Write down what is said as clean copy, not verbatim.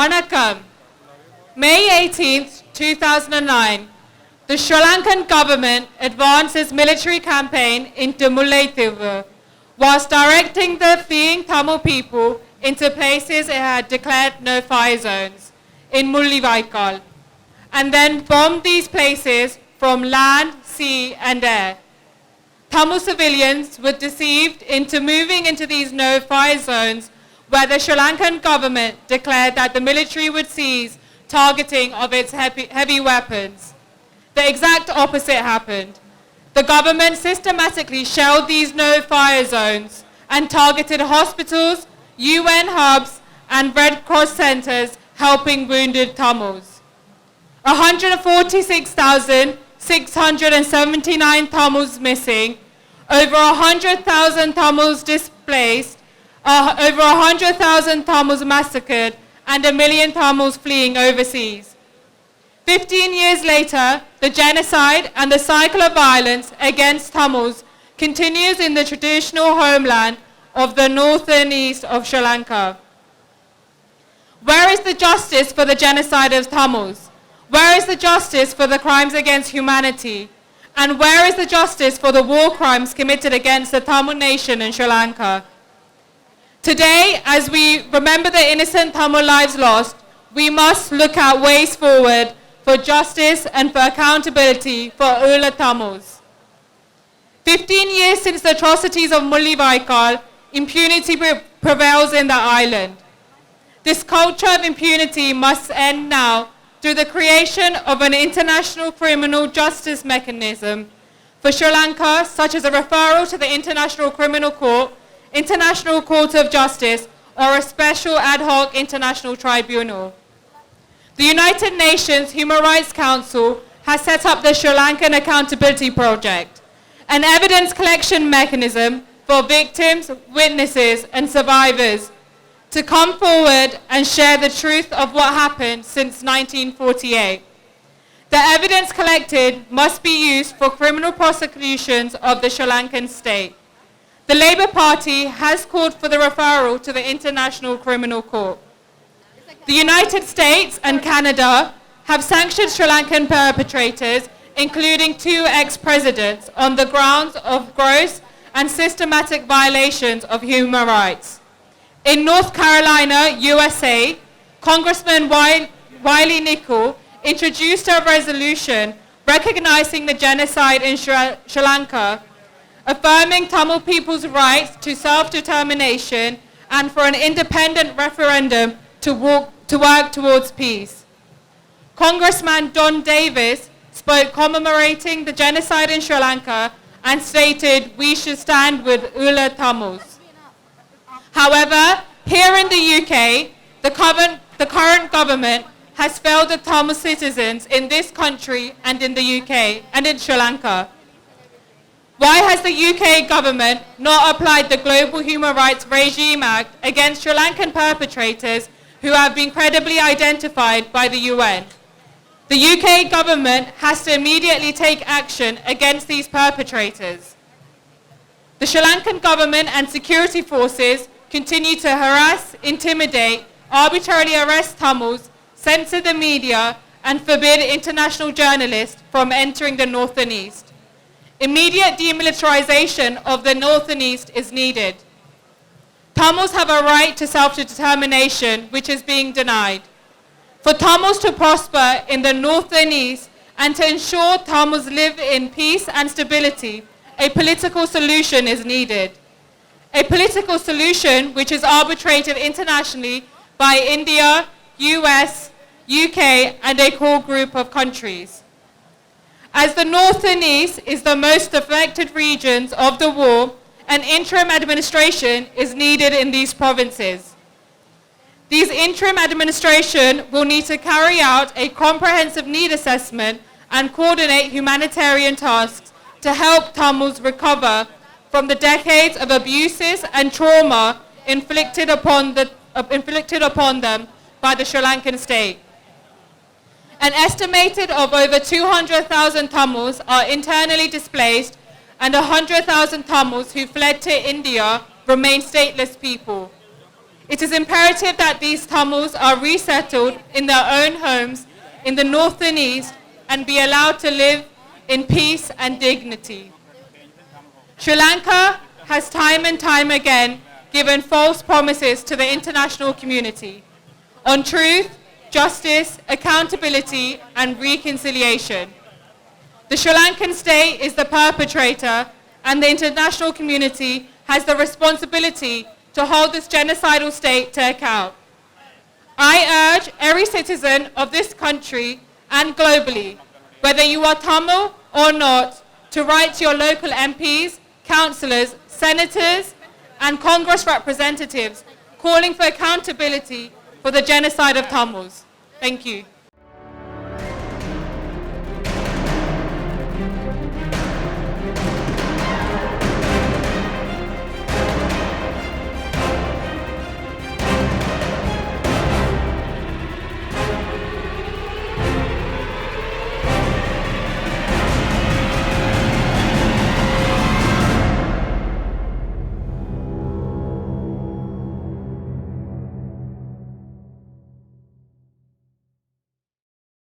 Vanakkam. May 18th, 2009, the Sri Lankan government advanced its military campaign into Mullaitivu, whilst directing the fleeing Tamil people into places it had declared no-fire zones in Mullaitivu, and then bombed these places from land, sea and air. Tamil civilians were deceived into moving into these no-fire zones where the Sri Lankan government declared that the military would cease targeting of its heavy weapons. The exact opposite happened. The government systematically shelled these no-fire zones and targeted hospitals, UN hubs and Red Cross centres helping wounded Tamils. 146,679 Tamils missing, over 100,000 Tamils displaced, over 100,000 Tamils massacred, and 1 million Tamils fleeing overseas. 15 years later, the genocide and the cycle of violence against Tamils continues in the traditional homeland of the north and east of Sri Lanka. Where is the justice for the genocide of Tamils? Where is the justice for the crimes against humanity? And where is the justice for the war crimes committed against the Tamil nation in Sri Lanka? Today, as we remember the innocent Tamil lives lost, we must look at ways forward for justice and for accountability for all Tamils. 15 years since the atrocities of Mullaitivu, impunity prevails in the island. This culture of impunity must end now through the creation of an international criminal justice mechanism for Sri Lanka, such as a referral to the International Criminal Court, International Court of Justice, or a special ad hoc international tribunal. The United Nations Human Rights Council has set up the Sri Lankan Accountability Project, an evidence collection mechanism for victims, witnesses and survivors to come forward and share the truth of what happened since 1948. The evidence collected must be used for criminal prosecutions of the Sri Lankan state. The Labour Party has called for the referral to the International Criminal Court. The United States and Canada have sanctioned Sri Lankan perpetrators, including 2 ex-presidents, on the grounds of gross and systematic violations of human rights. In North Carolina, USA, Congressman Wiley Nickel introduced a resolution recognizing the genocide in Sri Lanka, affirming Tamil people's rights to self-determination and for an independent referendum to work towards peace. Congressman Don Davis spoke commemorating the genocide in Sri Lanka and stated we should stand with Ula Tamils. However, here in the UK, the current government has failed the Tamil citizens in this country and in the UK and in Sri Lanka. Why has the UK government not applied the Global Human Rights Regime Act against Sri Lankan perpetrators who have been credibly identified by the UN? The UK government has to immediately take action against these perpetrators. The Sri Lankan government and security forces continue to harass, intimidate, arbitrarily arrest Tamils, censor the media, and forbid international journalists from entering the North and East. Immediate demilitarization of the North and East is needed. Tamils have a right to self-determination, which is being denied. For Tamils to prosper in the North and East and to ensure Tamils live in peace and stability, a political solution is needed. A political solution which is arbitrated internationally by India, US, UK and a core group of countries. As the North and East is the most affected regions of the war, an interim administration is needed in these provinces. These interim administration will need to carry out a comprehensive need assessment and coordinate humanitarian tasks to help Tamils recover from the decades of abuses and trauma inflicted upon them by the Sri Lankan state. An estimated of over 200,000 Tamils are internally displaced and 100,000 Tamils who fled to India remain stateless people. It is imperative that these Tamils are resettled in their own homes in the north and east and be allowed to live in peace and dignity. Sri Lanka has time and time again given false promises to the international community on truth, justice, accountability and reconciliation. The Sri Lankan state is the perpetrator and the international community has the responsibility to hold this genocidal state to account. I urge every citizen of this country and globally, whether you are Tamil or not, to write to your local MPs, councillors, senators and Congress representatives calling for accountability for the genocide of Tamils. Thank you.